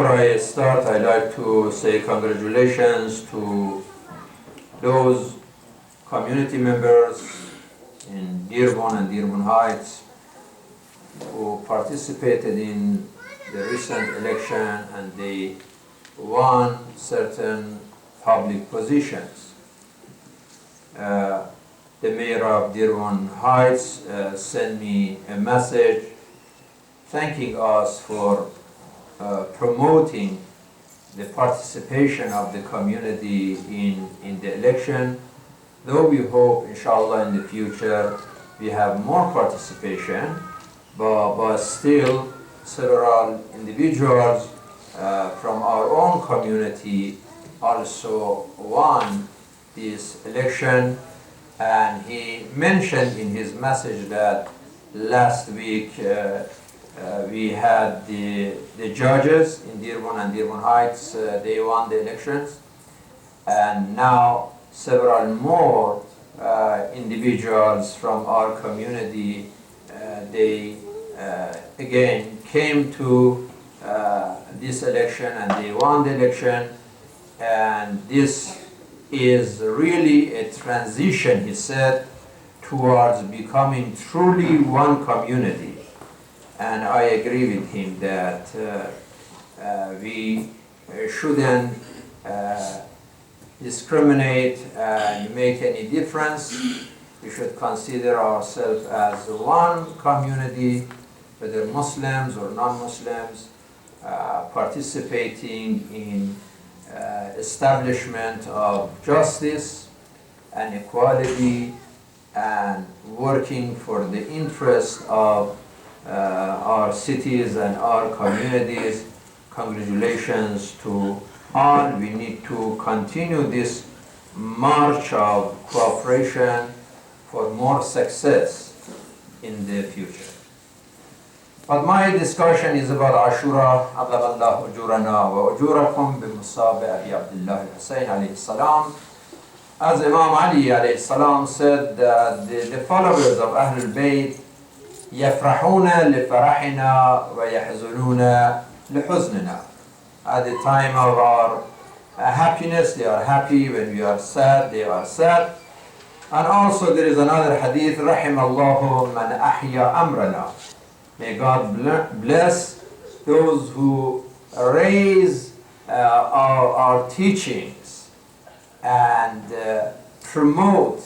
Before I start, I'd like to say congratulations to those community members in Dearborn and Dearborn Heights who participated in the recent election and they won certain public positions. The mayor of Dearborn Heights sent me a message thanking us for promoting the participation of the community in the election, though we hope, inshallah, in the future we have more participation, but still several individuals from our own community also won this election. And he mentioned in his message that last week we had the judges in Dearborn and Dearborn Heights, they won the elections. And now several more individuals from our community, they again came to this election and they won the election. And this is really a transition, he said, towards becoming truly one community. And I agree with him that we shouldn't discriminate and make any difference. We should consider ourselves as one community, whether Muslims or non-Muslims, participating in establishment of justice and equality and working for the interest of our cities and our communities. Congratulations to all. We need to continue this march of cooperation for more success in the future. But my discussion is about Ashura. عظم الله أجورنا وأجوركم بمصاب أبي عبد الله الحسين عليه السلام. As Imam Ali عليه السلام said that the followers of Ahlul Bayt يفرحون لفرحنا ويحزنون لحزننا. At the time of our happiness, they are happy. When we are sad, they are sad. And also there is another hadith, رحم الله من أحيا أمرنا. May God bless those who raise our teachings and promote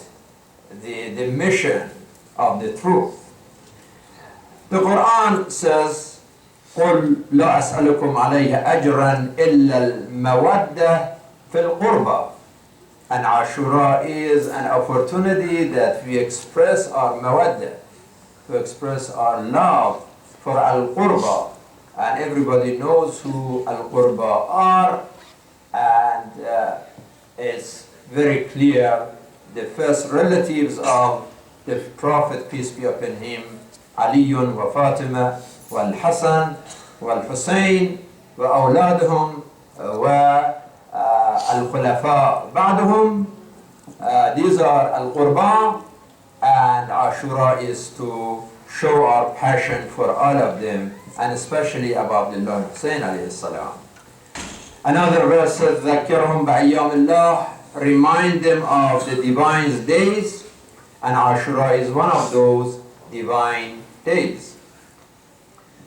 the mission of the truth. The Quran says, قُلْ لَا أَسْأَلُكُمْ عَلَيْهِ أَجْرًا إِلَّا الْمَوَدَّةِ فِي الْقُرْبَى. And Ashura is an opportunity that we express our mawaddah, to express our love for Al-Qurba. And everybody knows who Al-Qurba are, and it's very clear the first relatives of the Prophet, peace be upon him, Ali wa Fatima wal Hassan wal Hussein wa awladhum wa al-Khulafa ba'dahum. These are Al-Qurba, and Ashura is to show our passion for all of them, and especially about Abdullah Hussein alayhi salam. Another verse says, ذَكِّرْهُمْ بَأَيَّامِ اللَّهِ, remind them of the divine days, and Ashura is one of those divine days.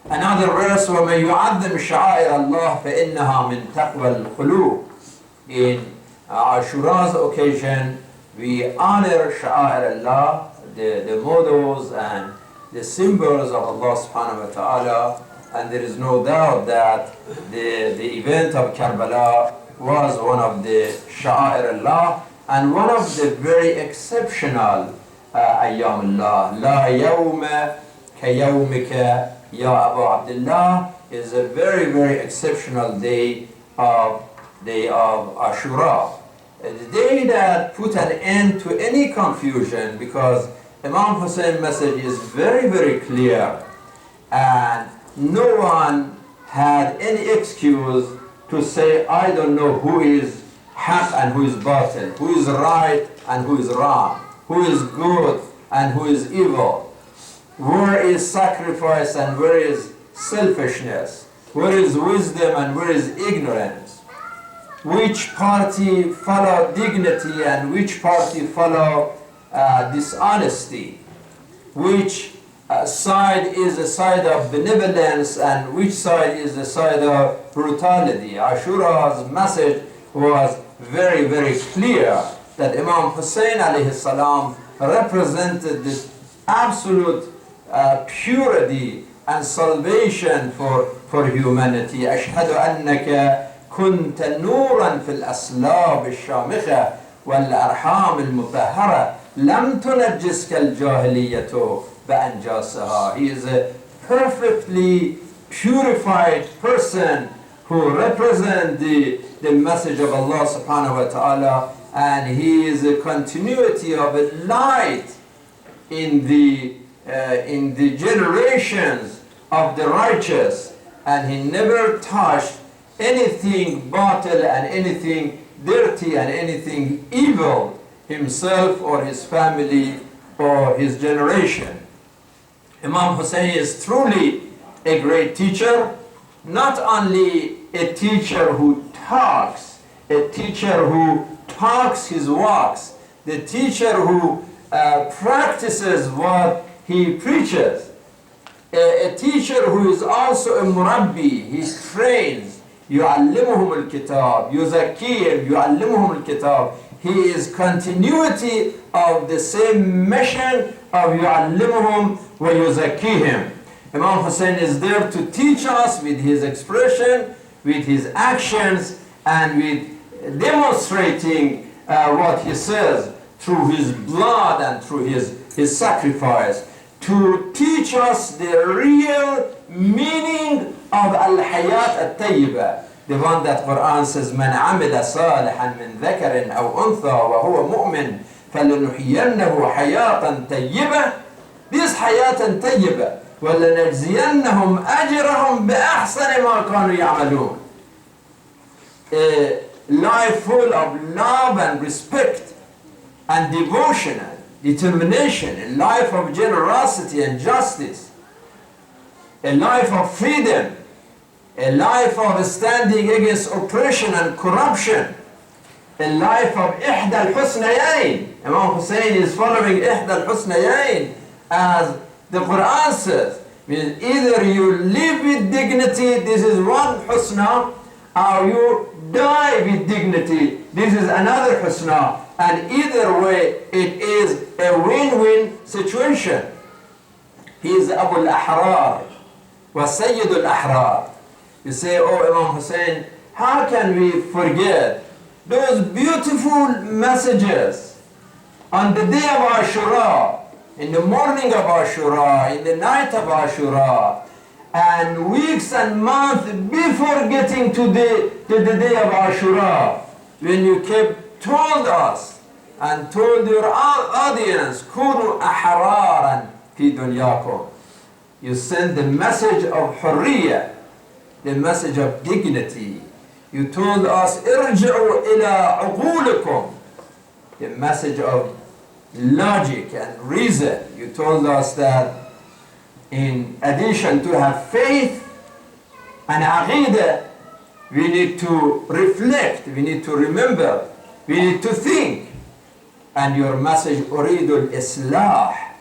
Another verse, وَمَنْ يُعَظِّمْ شَعَائِرَ اللَّهِ فَإِنَّهَا مِنْ تَقْوَى الْقُلُوبِ. In Ashura's occasion, we honor Sha'air Allah, the mottos and the symbols of Allah subhanahu wa ta'ala, and there is no doubt that the event of Karbala was one of the Sha'air Allah and one of the very exceptional Ayyam Allah. La yawma ka yawmika ya Abu Abdullah is a very, very exceptional day of Ashura. The day that put an end to any confusion, because Imam Hussein's message is very, very clear, and no one had any excuse to say, I don't know who is haq and who is batil, who is right and who is wrong, who is good and who is evil, where is sacrifice and where is selfishness. Where is wisdom and where is ignorance? Which party follow dignity and which party follow dishonesty? Which side is a side of benevolence and which side is a side of brutality? Ashura's message was very, very clear that Imam Hussein alayhi salam represented this absolute purity and salvation for humanity. أشهد أنك كنت نورا في الأصلاب الشامخة والأرحام المطهرة لم تنجسك الجاهلية بأنجاسها. He is a perfectly purified person who represents the message of Allah subhanahu wa ta'ala, and he is a continuity of a light in the generations of the righteous, and he never touched anything batil and anything dirty and anything evil himself or his family or his generation. Imam Hussein is truly a great teacher, not only a teacher who talks, a teacher who talks his walks, the teacher who practices what he preaches, a teacher who is also a murabbi. He trains, يعلمهم الكتاب يزكيهم يعلمهم الكتاب. He is continuity of the same mission of يعلمهم ويزكيهم. Imam Hussein is there to teach us with his expression, with his actions, and with demonstrating what he says through his blood and through his sacrifice, to teach us the real meaning of al-hayat al-tayyiba, the one that Quran says, من عمل صالحا من ذكر أو أنثى وهو مؤمن فلنحيينه حياة طيبة. This حياة طيبة ولنجزينهم أجرهم بأحسن ما كانوا يعملون. A life full of love and respect and devotion and determination, a life of generosity and justice, a life of freedom, a life of standing against oppression and corruption, a life of إحدى الحسنيين. Imam Hussein is following إحدى الحسنيين, as the Quran says. Means either you live with dignity, this is one husna, or you die with dignity, this is another husna. And either way, it is a win-win situation. He is Abu al-Ahrar wa Sayyid al-Ahrar. You say, oh Imam Hussein, how can we forget those beautiful messages on the day of Ashura, in the morning of Ashura, in the night of Ashura, and weeks and months before getting to the day of Ashura, when you told us and told your audience, كونوا أحرارا في دنياكم. You sent the message of حرية, the message of dignity. You told us ارجعوا إلى عقولكم, the message of logic and reason. You told us that in addition to have faith and aqidah, we need to reflect, we need to remember, we need to think. And your message, أريد الإصلاح,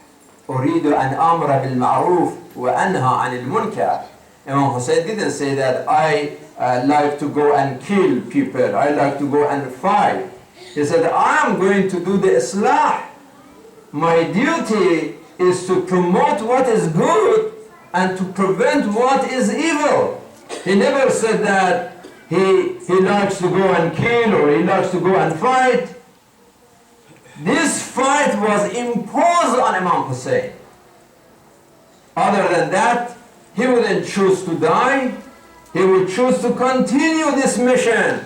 أريد أن أمر بالمعروف وأنهى عن المنكر. Imam Hussein didn't say that I like to go and kill people, I like to go and fight. He said, I am going to do the Islah. My duty is to promote what is good and to prevent what is evil. He never said that he likes to go and kill or he likes to go and fight. This fight was imposed on Imam Hussein. Other than that, he wouldn't choose to die. He would choose to continue this mission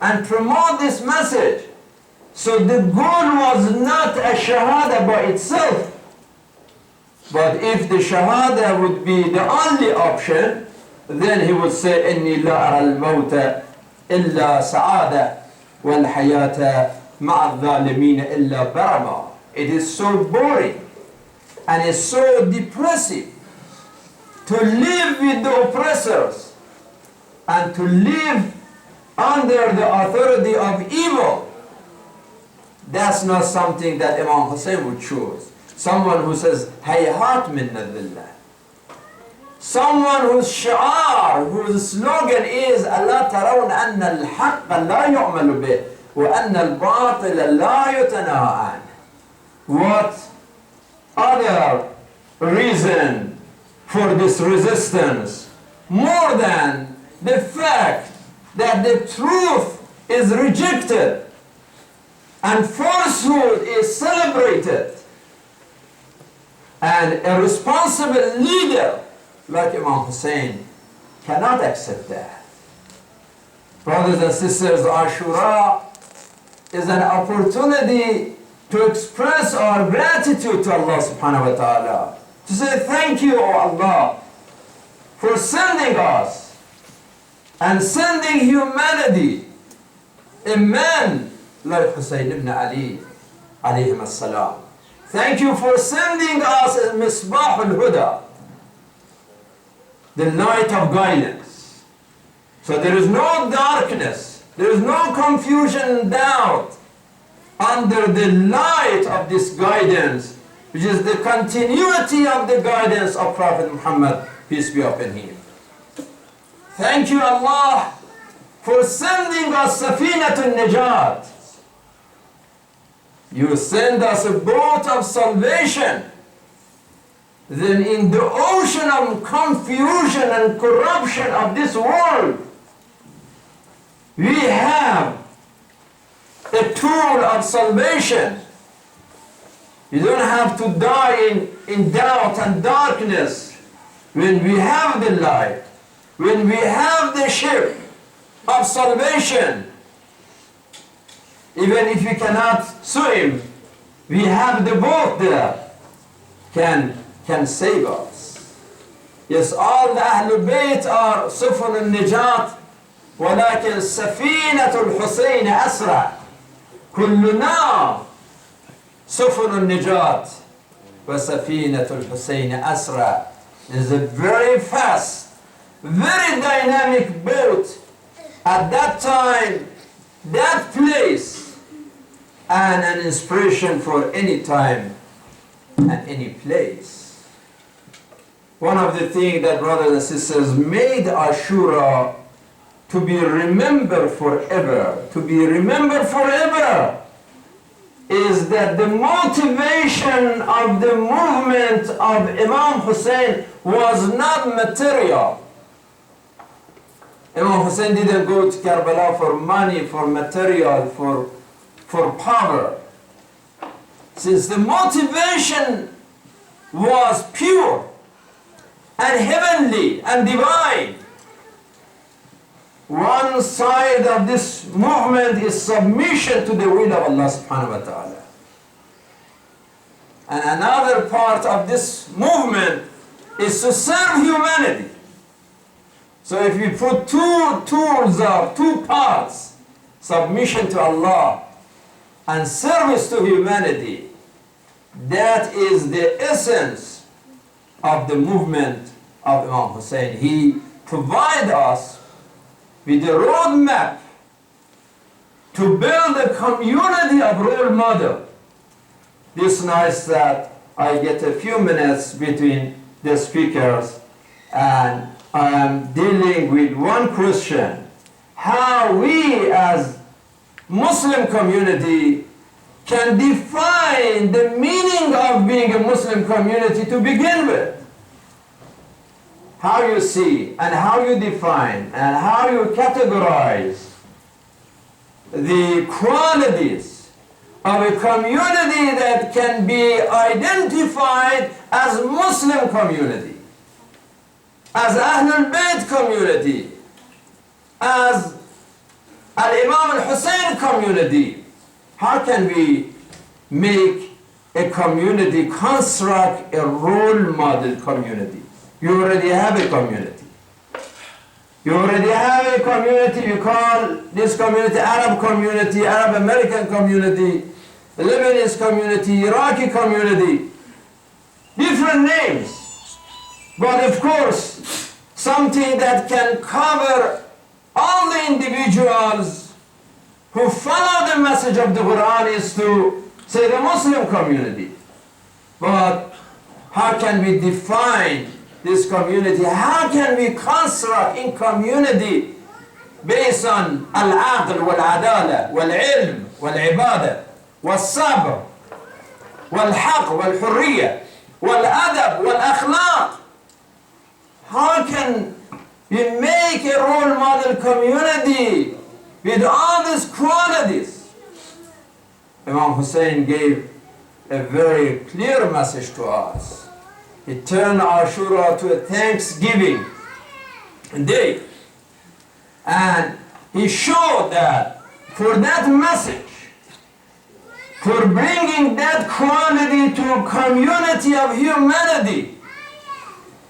and promote this message. So the goal was not a shahada by itself. But if the shahada would be the only option, then he would say, إني لا أرى الموت إلا سعادة والحياة مع الظالمين إلا برما. It is so boring and it's so depressive to live with the oppressors and to live under the authority of evil, that's not something that Imam Hussein would choose. Someone who says, Hayhat minna dhillah. Someone whose shi'ar, whose slogan is, Allah tarawna anna al-haqqa la yu'malu bih, wa anna al-batila la yutanaha an. What other reason for this resistance more than the fact that the truth is rejected and falsehood is celebrated, and a responsible leader like Imam Hussein cannot accept that. Brothers and sisters, Ashura is an opportunity to express our gratitude to Allah subhanahu wa ta'ala, to say thank you, O Allah, for sending us and sending humanity a man like Hussein ibn Ali alayhim as-salam. Thank you for sending us a Misbah al-Huda, the light of guidance. So there is no darkness, there is no confusion and doubt under the light of this guidance, which is the continuity of the guidance of Prophet Muhammad, peace be upon him. Thank you, Allah, for sending us Safinatul Najat. You send us a boat of salvation. Then in the ocean of confusion and corruption of this world, we have a tool of salvation. You don't have to die in doubt and darkness when we have the light, when we have the ship of salvation. Even if we cannot swim, we have the boat there can save us. Yes, all the Ahlul Bayt are Sufun al-Nijat, ولكن سفينة الحسين أسرع. كلنا سفن النجاة وسفينة الحسين أسرع. Is a very fast, very dynamic boat at that time, that place, and an inspiration for any time and any place. One of the things that brothers and sisters made Ashura to be remembered forever, is that the motivation of the movement of Imam Hussein was not material. Imam Hussein didn't go to Karbala for money, for material, for power. Since the motivation was pure and heavenly and divine, one side of this movement is submission to the will of Allah subhanahu wa ta'ala. And another part of this movement is to serve humanity. So if we put two parts, submission to Allah and service to humanity, that is the essence of the movement of Imam Hussein. He provides us with a roadmap to build a community of role model. This night that I get a few minutes between the speakers, and I am dealing with one question: how we as Muslim community can define the meaning of being a Muslim community to begin with. How you see and how you define and how you categorize the qualities of a community that can be identified as Muslim community, as Ahlul Bayt community, as Al-Imam al-Hussein community. How can we make a community, construct a role model community? You already have a community. You already have a community. You call this community Arab community, Arab American community, Lebanese community, Iraqi community. Different names. But of course, something that can cover all the individuals who follow the message of the Quran is to say the Muslim community. But how can we define this community? How can we construct in community based on al-aql wal-adala wal-ilm wal-ibadah wal-sabr wal-haq wal-hurriya wal-adab wal-akhlaq? How can we make a role model community with all these qualities? Imam Hussein gave a very clear message to us. He turned Ashura to a Thanksgiving day. And he showed that for that message, for bringing that quality to a community of humanity,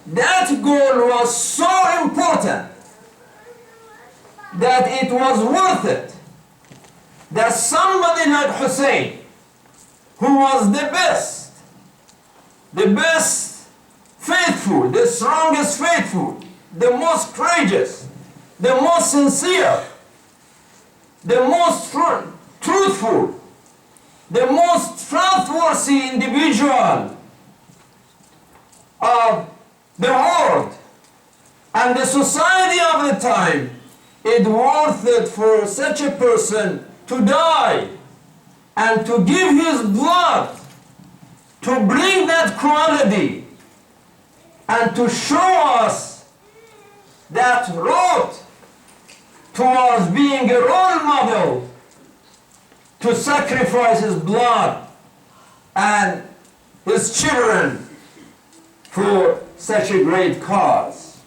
that goal was so important that it was worth it. That somebody like Hussein, who was the best faithful, the strongest faithful, the most courageous, the most sincere, the most truthful, the most trustworthy individual of the world and the society of the time, it's worth it for such a person to die and to give his blood to bring that quality and to show us that road towards being a role model, to sacrifice his blood and his children for such a great cause.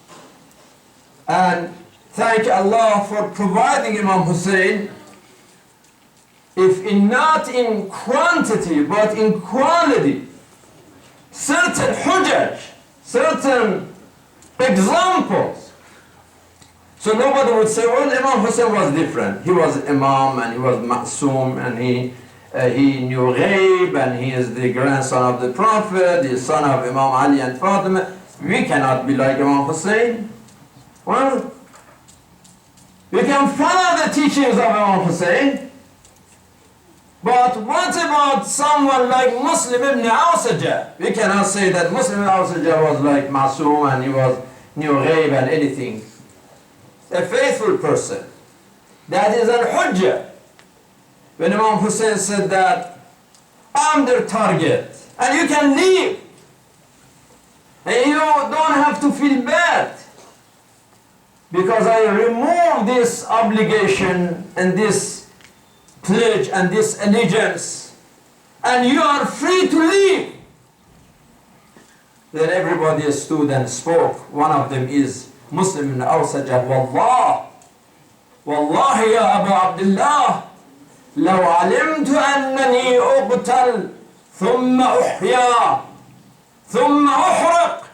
And thank Allah for providing Imam Hussein, if not in quantity but in quality, certain hujjaj, certain examples. So nobody would say, well, Imam Hussein was different. He was Imam and he was Ma'soom and he knew ghaib and he is the grandson of the Prophet, the son of Imam Ali and Fatima. We cannot be like Imam Hussein. Well, we can follow the teachings of Imam Hussein, but what about someone like Muslim ibn Awsajah? We cannot say that Muslim ibn Awsajah was like Ma'soom and he was knew ghaib and anything. A faithful person. That is al-hujjah. When Imam Hussein said that, I'm their target, and you can leave, and you don't have to feel bad, because I remove this obligation and this pledge and this allegiance, and you are free to leave. Then everybody stood and spoke. One of them is Muslim ibn Awsajah. Wallahi ya Abu Abdullah, لو علمت أنني أقتل ثم أحيا ثم أحرق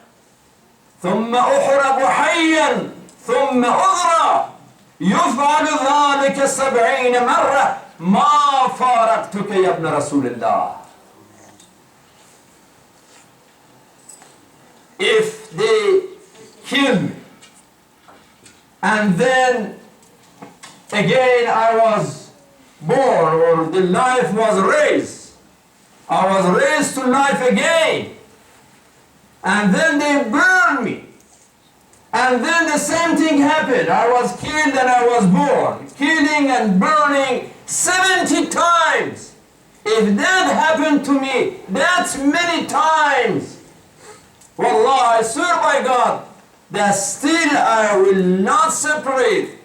ثم أحرق حيا ثم أغرى يفعل ذلك 70 مرة ما فارقتك يا ابن رسول الله. If they kill me and then again I was born, or the life was raised, I was raised to life again, and then they burned me, and then the same thing happened. I was killed and I was born, killing and burning 70 times. If that happened to me that many times, wallah, I swear by God that still I will not separate.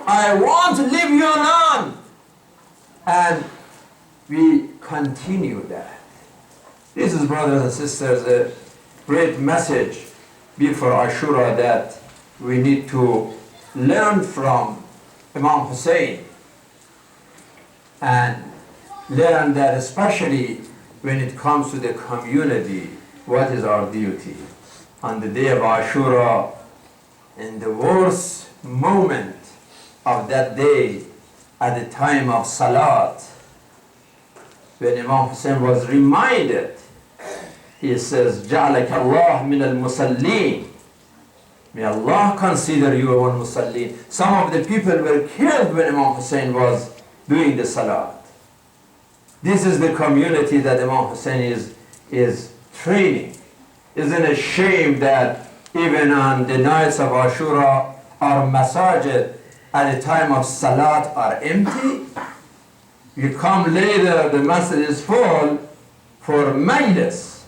I won't leave you alone. And we continue that. This is, brothers and sisters, a great message before Ashura that we need to learn from Imam Hussein, and learn that especially when it comes to the community, what is our duty. On the day of Ashura, in the worst moment of that day, at the time of Salat, when Imam Hussein was reminded, he says, جَعْلَكَ اللَّهُ مِنَ الْمُصَلِّينَ. May Allah consider you one Musallin. Some of the people were killed when Imam Hussein was doing the Salat. This is the community that Imam Hussein is training. Isn't it a shame that even on the nights of Ashura, our masajid at the time of Salat are empty? You come later, the masjid is full for majlis.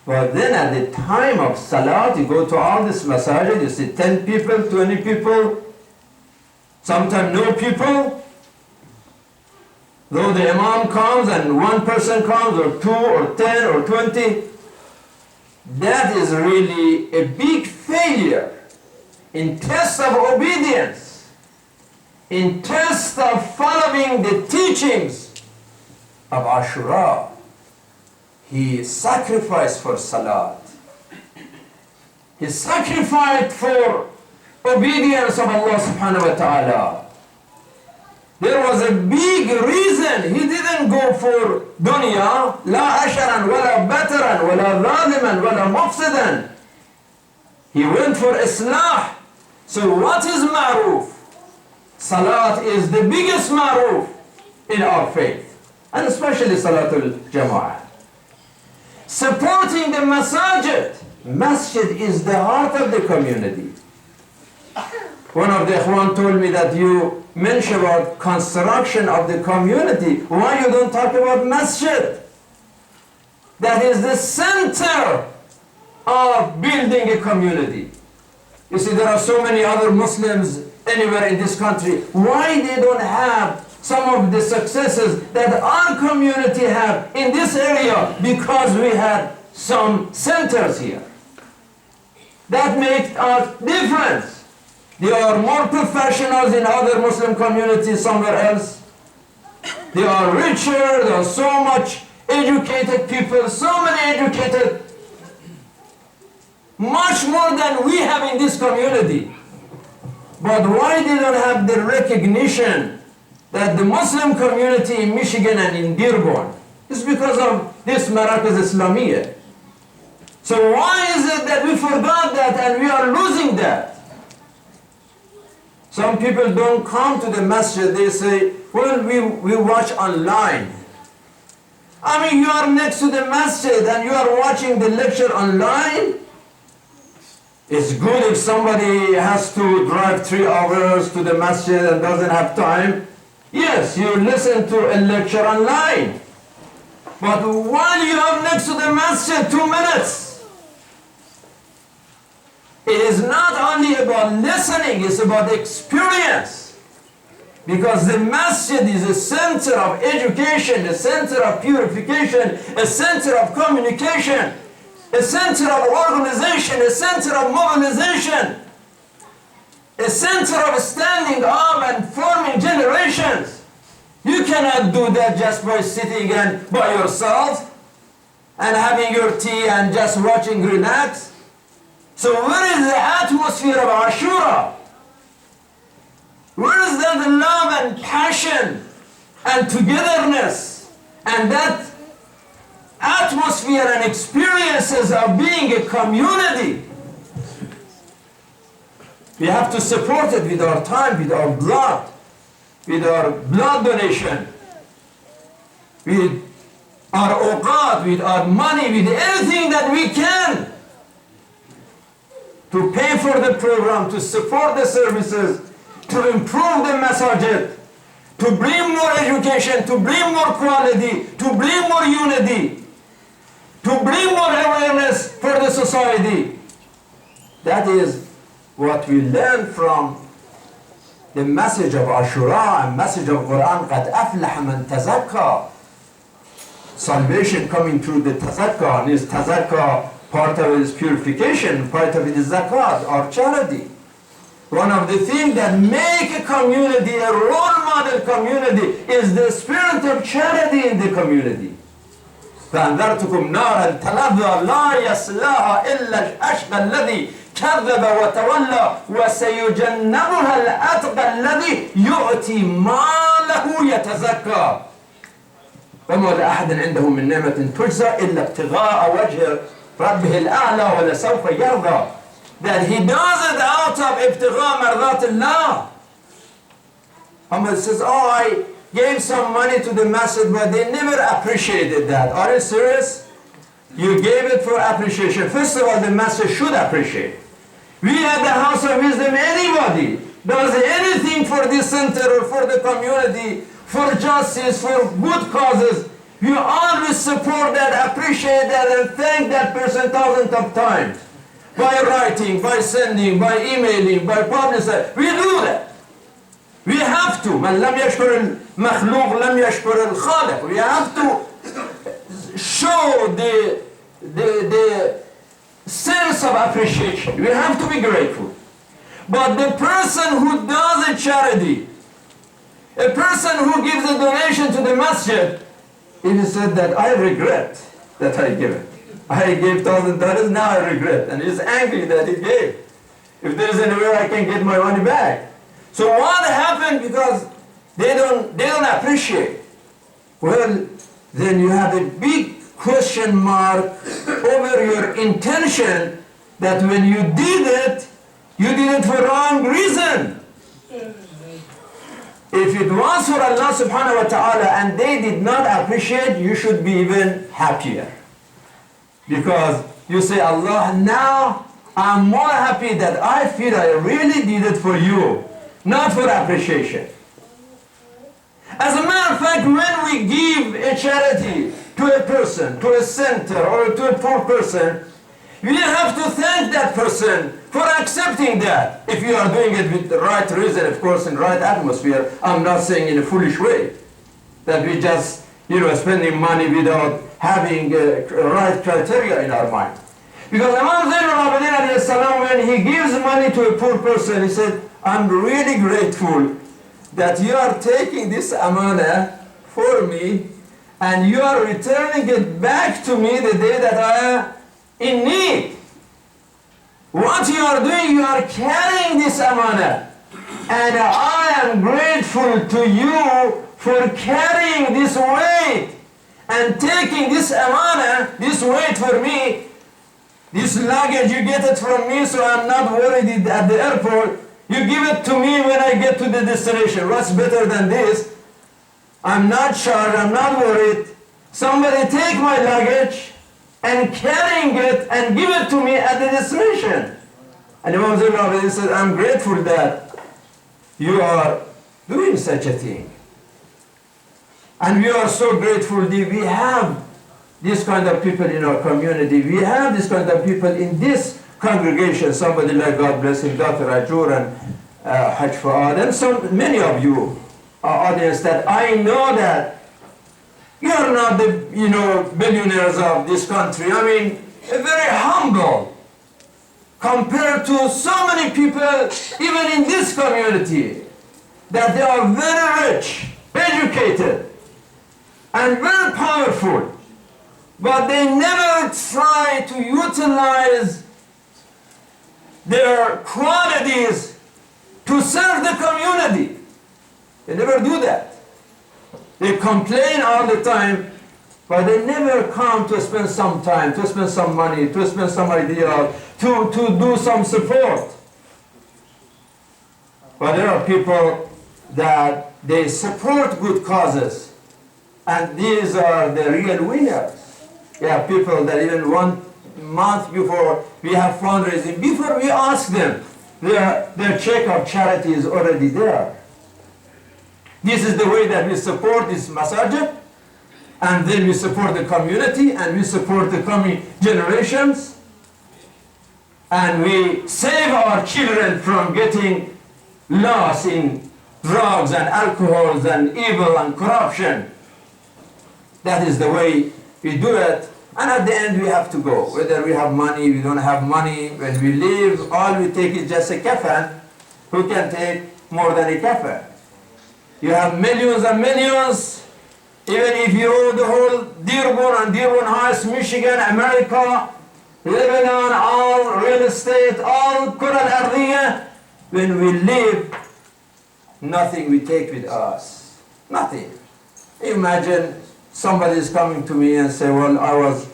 But then at the time of Salat, you go to all this masajid, you see 10 people, 20 people, sometimes no people. Though the Imam comes and one person comes, or 2 or 10 or 20, that is really a big failure in test of obedience, in test of following the teachings of Ashura. He sacrificed for Salat. He sacrificed for obedience of Allah subhanahu wa ta'ala. There was a big reason. He didn't go for dunya, la asharan, wala bataran, wala zaliman, wala mufsidan. He went for islah. So what is ma'ruf? Salat is the biggest ma'ruf in our faith, and especially Salatul Jama'ah. Supporting the masajid. Masjid is the heart of the community. One of the Ikhwan told me that you mention about construction of the community. Why you don't talk about masjid? That is the center of building a community. You see, there are so many other Muslims anywhere in this country. Why they don't have some of the successes that our community have in this area? Because we had some centers here. That makes a difference. They are more professionals in other Muslim communities somewhere else. They are richer, there are so much educated people, so many educated, much more than we have in this community. But why they don't have the recognition that the Muslim community in Michigan and in Dearborn? It's because of this Marakas Islamiyya. So why is it that we forgot that and we are losing that? Some people don't come to the masjid. They say, well, we watch online. I mean, you are next to the masjid and you are watching the lecture online. It's good if somebody has to drive 3 hours to the masjid and doesn't have time. Yes, you listen to a lecture online. But while you are next to the masjid 2 minutes, it is not only about listening, it's about experience. Because the masjid is a center of education, a center of purification, a center of communication, a center of organization, a center of mobilization, a center of standing up and forming generations. You cannot do that just by sitting and by yourself and having your tea and just watching, relax. So where is the atmosphere of Ashura? Where is that love and passion and togetherness and that atmosphere and experiences of being a community? We have to support it with our time, with our blood donation, with our awqat, with our money, with anything that we can, to pay for the program, to support the services, to improve the masajid, to bring more education, to bring more quality, to bring more unity, to bring more awareness for the society. That is what we learn from the message of Ashura and message of Quran. قَدْ أَفْلَحَ مَنْ تَزَكَّى. Salvation coming through the tazakka, and is tazakka, part of it is purification, part of it is zakat, or charity. One of the things that make a community a role model community is the spirit of charity in the community. فَأَنذَرْتُكُمْ نَارًا تَلَظَّى لَا يَصْلَاهَا إِلَّا الْأَشْقَى الَّذِي كَذَّبَ وَتَوَلَّى وَسَيُجَنَّبُهَا الْأَتْقَى الَّذِي يُؤْتِي مَالَهُ يَتَزَكَّى وَمَا لَأَحَدٍ عِنْدَهُ مِنْ نِعْمَةٍ تُجْزَى إِلَّا ابْتِغَاءَ وَجْهِ رَبِّهِ الْأَعْلَى وَلَسَوْفَ يَرْضَى. that he does it out of ibtigha mardatillah. Muhammad says, oh, I gave some money to the masjid, but they never appreciated that. Are you serious? You gave it for appreciation. First of all, the masjid should appreciate. We at the House of Wisdom, anybody does anything for this center or for the community, for justice, for good causes, you always support that, appreciate that, and thank that person thousands of times. By writing, by sending, by emailing, by publicizing. We do that. We have to. من لم يشكر المخلوق لم يشكر الخالق. We have to show the sense of appreciation. We have to be grateful. But the person who does a charity, a person who gives a donation to the masjid, he said that I regret that I give it. I gave $1,000, now I regret. And he's angry that he gave. If there is any way I can get my money back. So what happened? Because they don't appreciate. Well, then you have a big question mark over your intention that when you did it for wrong reason. If it was for Allah subhanahu wa ta'ala and they did not appreciate, you should be even happier. Because you say, Allah, now I'm more happy that I feel I really did it for you, not for appreciation. As a matter of fact, when we give a charity to a person, to a center, or to a poor person, we have to thank that person for accepting that. If you are doing it with the right reason, of course, in the right atmosphere. I'm not saying in a foolish way, that we just, spending money without having right criteria in our mind. Because Imam Zainul when he gives money to a poor person, he said, I'm really grateful that you are taking this amana for me and you are returning it back to me the day that I am in need. What you are doing, you are carrying this amana. And I am grateful to you for carrying this weight and taking this amana, this weight for me. This luggage, you get it from me, so I'm not worried at the airport. You give it to me when I get to the destination. What's better than this? I'm not charged, I'm not worried. Somebody take my luggage and carrying it and give it to me at the destination. And Imam Zainul said, I'm grateful that you are doing such a thing. And we are so grateful that we have this kind of people in our community. We have this kind of people in this congregation. Somebody like, God bless him, Dr. Ajur and Hajj Fuad, and many of you, our audience, that I know that you are not the billionaires of this country. I mean, very humble compared to so many people, even in this community, that they are very rich, educated, and very powerful, but they never try to utilize their qualities to serve the community. They never do that. They complain all the time, but they never come to spend some time, to spend some money, to spend some idea, to do some support. But there are people that they support good causes, and these are the real winners. We have people that even 1 month before we have fundraising, before we ask them, their check of charity is already there. This is the way that we support this masajid, and then we support the community, and we support the coming generations, and we save our children from getting lost in drugs and alcohols and evil and corruption. That is the way we do it. And at the end we have to go. Whether we have money, we don't have money. When we leave, all we take is just a kafan. Who can take more than a kafan? You have millions and millions. Even if you owe the whole Dearborn and Dearborn Heights, Michigan, America, Lebanon, all real estate, all Qura al-Ardiyya, when we leave, nothing we take with us. Nothing. Imagine somebody is coming to me and say, well, I was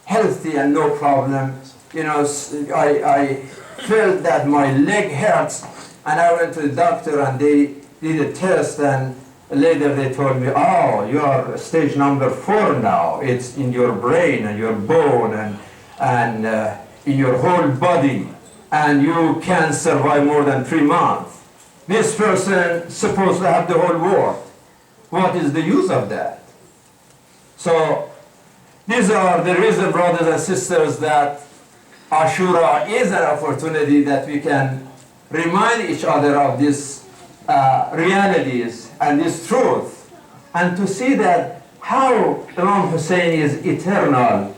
healthy and no problem. I felt that my leg hurts, and I went to the doctor, and they did a test, and later they told me, oh, you are stage number 4 now. It's in your brain and your bone and in your whole body, and you can't survive more than 3 months. This person supposed to have the whole world. What is the use of that? So these are the reason, brothers and sisters, that Ashura is an opportunity that we can remind each other of these realities and this truth, and to see that how Imam Hussein is eternal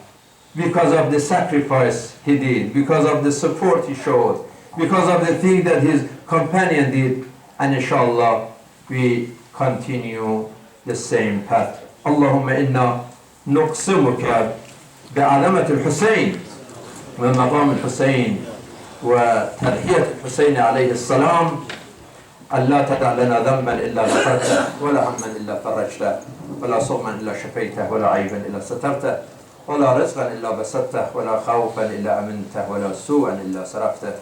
because of the sacrifice he did, because of the support he showed, because of the thing that his companion did, and inshallah we continue the same path. Allahumma inna nuqsimuka بعظمة الحسين ومقام الحسين وتضحية الحسين عليه السلام أن لا تدع لنا ذنبا إلا غفرته ولا هما إلا فرجته ولا صوما إلا شفيته ولا عيبا إلا سترته ولا رزقا إلا بسطته ولا خوفا إلا أمنته ولا سوءا إلا صرفته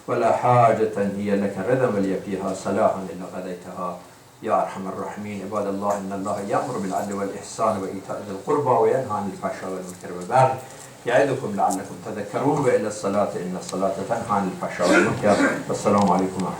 ولا حاجة هي لك رضا ولي فيها صلاحا إلا قضيتها يا أرحم الراحمين. عباد الله إن الله يأمر بالعدل والإحسان وإيتاء ذي القربى وينهى عن الفحشاء والمنكر والبغي يعظكم لعلكم تذكرون وإلى الصلاة إن الصلاة تنهى عن الفحشاء والمنكر. والسلام عليكم ورحمة الله.